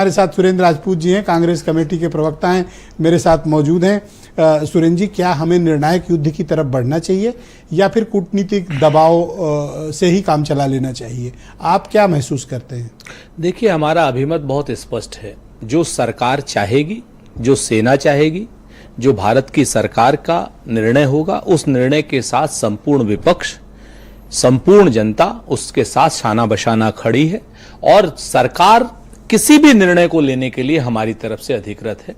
हमारे साथ सुरेंद्र राजपूत जी हैं, कांग्रेस कमेटी के प्रवक्ता हैं, मेरे साथ मौजूद हैं। सुरेंद्र जी, क्या हमें निर्णायक युद्ध की तरफ बढ़ना चाहिए या फिर कूटनीतिक दबाव से ही काम चला लेना चाहिए? आप क्या महसूस करते हैं? देखिए, हमारा अभिमत बहुत स्पष्ट है। जो सरकार चाहेगी, जो सेना चाहेगी, जो भारत की सरकार का निर्णय होगा, उस निर्णय के साथ संपूर्ण विपक्ष, संपूर्ण जनता उसके साथ शाना बशाना खड़ी है और सरकार किसी भी निर्णय को लेने के लिए हमारी तरफ से अधिकृत है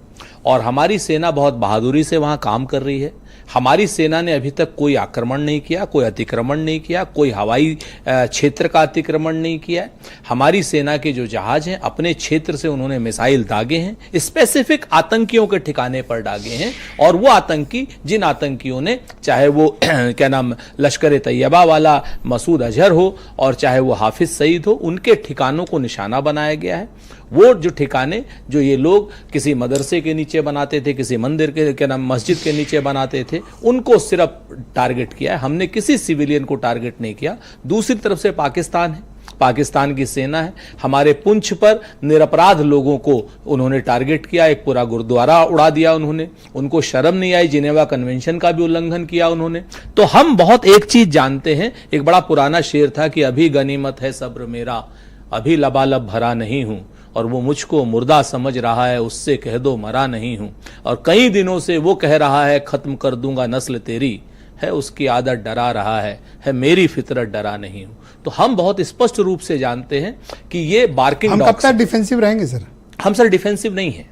और हमारी सेना बहुत बहादुरी से वहां काम कर रही है। हमारी सेना ने अभी तक कोई आक्रमण नहीं किया, कोई अतिक्रमण नहीं किया, कोई हवाई क्षेत्र का अतिक्रमण नहीं किया है। हमारी सेना के जो जहाज हैं, अपने क्षेत्र से उन्होंने मिसाइल दागे हैं, स्पेसिफिक आतंकियों के ठिकाने पर दागे हैं और वो आतंकी, जिन आतंकियों ने, चाहे वो क्या नाम लश्कर तैयबा वाला मसूद अजहर हो और चाहे वो हाफिज सईद हो, उनके ठिकानों को निशाना बनाया गया है। वो जो ठिकाने जो ये लोग किसी मदरसे के नीचे बनाते थे, किसी मंदिर के क्या नाम मस्जिद के नीचे बनाते थे, उनको सिर्फ टारगेट किया है। हमने किसी सिविलियन को टारगेट नहीं किया। दूसरी तरफ से पाकिस्तान है, पाकिस्तान की सेना है। हमारे पुंछ पर निरपराध लोगों को उन्होंने टारगेट किया, एक पूरा गुरुद्वारा उड़ा दिया उन्होंने। उनको शर्म नहीं आई, जिनेवा कन्वेंशन का भी उल्लंघन किया उन्होंने। तो हम बहुत एक चीज जानते हैं, एक बड़ा पुराना शेर था कि अभी गनीमत है सब्र मेरा, अभी लबालब भरा नहीं हूं, और वो मुझको मुर्दा समझ रहा है, उससे कह दो मरा नहीं हूं। और कई दिनों से वो कह रहा है खत्म कर दूंगा नस्ल तेरी, है उसकी आदत डरा रहा है मेरी फितरत डरा नहीं हूं। तो हम बहुत स्पष्ट रूप से जानते हैं कि ये बार्किंग डॉग्स। हम कब तक डिफेंसिव रहेंगे सर? हम सर डिफेंसिव नहीं है,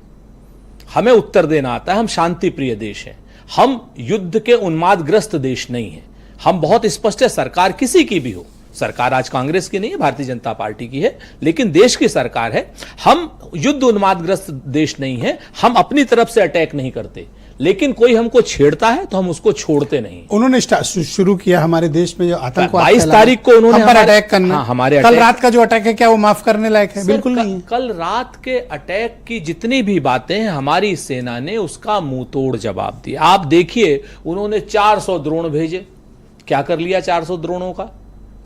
हमें उत्तर देना आता है। हम शांति प्रिय देश हैं, हम युद्ध के उन्मादग्रस्त देश नहीं है। हम बहुत स्पष्ट है, सरकार किसी की भी हो, सरकार आज कांग्रेस की नहीं है, भारतीय जनता पार्टी की है, लेकिन देश की सरकार है। हम युद्ध उन्मादग्रस्त देश नहीं है, हम अपनी तरफ से अटैक नहीं करते, लेकिन कोई हमको छेड़ता है तो हम उसको छोड़ते नहीं। उन्होंने शुरू किया हमारे देश में जो आतंकवाद, 22 तारीख को उन्होंने हम पर अटैक करना। हाँ, हमारे कल रात का जो अटैक है, क्या वो माफ करने लायक है? बिल्कुल नहीं है। कल रात के अटैक की जितनी भी बातें हैं, हमारी सेना ने उसका मुंह तोड़ जवाब दिया। आप देखिए, उन्होंने 400 ड्रोन भेजे, क्या कर लिया 400 ड्रोनों का?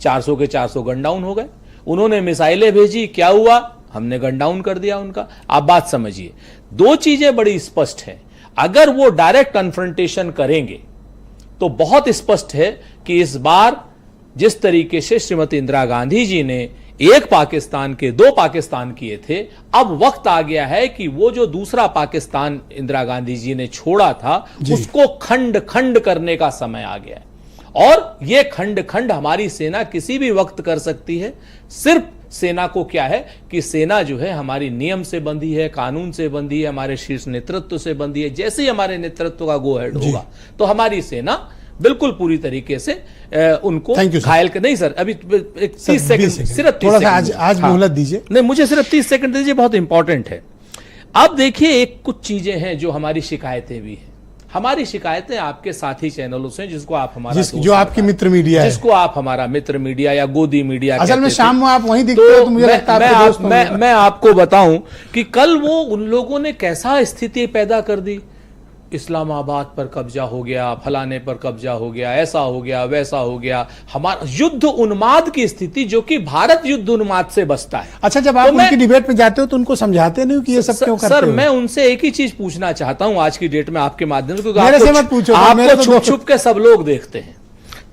400 के 400 गन डाउन हो गए। उन्होंने मिसाइलें भेजी, क्या हुआ? हमने गन डाउन कर दिया उनका। आप बात समझिए, दो चीजें बड़ी स्पष्ट हैं। अगर वो डायरेक्ट कन्फ्रंटेशन करेंगे तो बहुत स्पष्ट है कि इस बार जिस तरीके से श्रीमती इंदिरा गांधी जी ने एक पाकिस्तान के 2 पाकिस्तान किए थे, अब वक्त आ गया है कि वो जो दूसरा पाकिस्तान इंदिरा गांधी जी ने छोड़ा था, उसको खंड खंड करने का समय आ गया है। और ये खंड खंड हमारी सेना किसी भी वक्त कर सकती है। सिर्फ सेना को क्या है कि सेना जो है हमारी नियम से बंधी है, कानून से बंधी है, हमारे शीर्ष नेतृत्व से बंधी है। जैसे ही हमारे नेतृत्व का गो हेड होगा तो हमारी सेना बिल्कुल पूरी तरीके से उनको घायल कर। नहीं सर, अभी 30 सेकंड, सिर्फ 30 सेकंड आज मोहलत दीजिए। नहीं, मुझे सिर्फ 30 सेकंड दीजिए, बहुत इंपॉर्टेंट है। अब देखिए, एक कुछ चीजें हैं जो हमारी शिकायतें भी हैं। हमारी शिकायतें आपके साथी चैनलों से, जिसको आप हमारा जो आपकी मित्र मीडिया है, जिसको आप हमारा मित्र मीडिया या गोदी मीडिया, असल में शाम में आप वहीं दिखते हो, तो मुझे लगता है मैं आपको बताऊं कि कल वो उन लोगों ने कैसा स्थिति पैदा कर दी। इस्लामाबाद पर कब्जा हो गया, फलाने पर कब्जा हो गया, ऐसा हो गया, वैसा हो गया। हमारा युद्ध उन्माद की स्थिति, जो कि भारत युद्ध उन्माद से बचता है। अच्छा, जब आप उनकी डिबेट में जाते हो तो उनको समझाते नहीं कि ये सब क्यों करते हो? सर, मैं उनसे एक ही चीज पूछना चाहता हूं आज की डेट में आपके माध्यम से, मेरे से मत पूछो, आपको छुप छुप के सब लोग देखते हैं,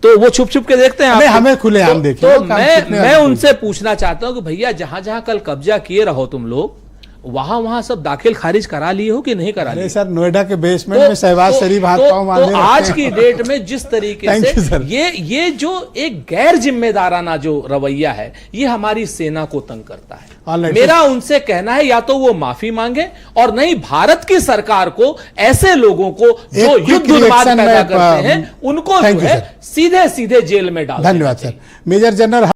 तो वो छुप छुप के देखते हैं, हमें खुलेआम देखिए। तो मैं उनसे पूछना चाहता हूं कि भैया, जहां जहां कल कब्जा किए रहो तुम लोग, वहां सब दाखिल खारिज करा लिए हो कि नहीं करा लिए? सर, नोएडा के बेसमेंट में शहबाज शरीफ हाथ पांव बांधे आज की डेट में जिस तरीके से ये जो एक गैर जिम्मेदाराना जो रवैया है, ये हमारी सेना को तंग करता है। मेरा उनसे कहना है, या तो वो माफी मांगे, और नहीं भारत की सरकार को ऐसे लोगों को जो युद्ध उन्माद पैदा करते हैं, उनको जो है सीधे सीधे जेल में डाल। धन्यवाद सर। Major general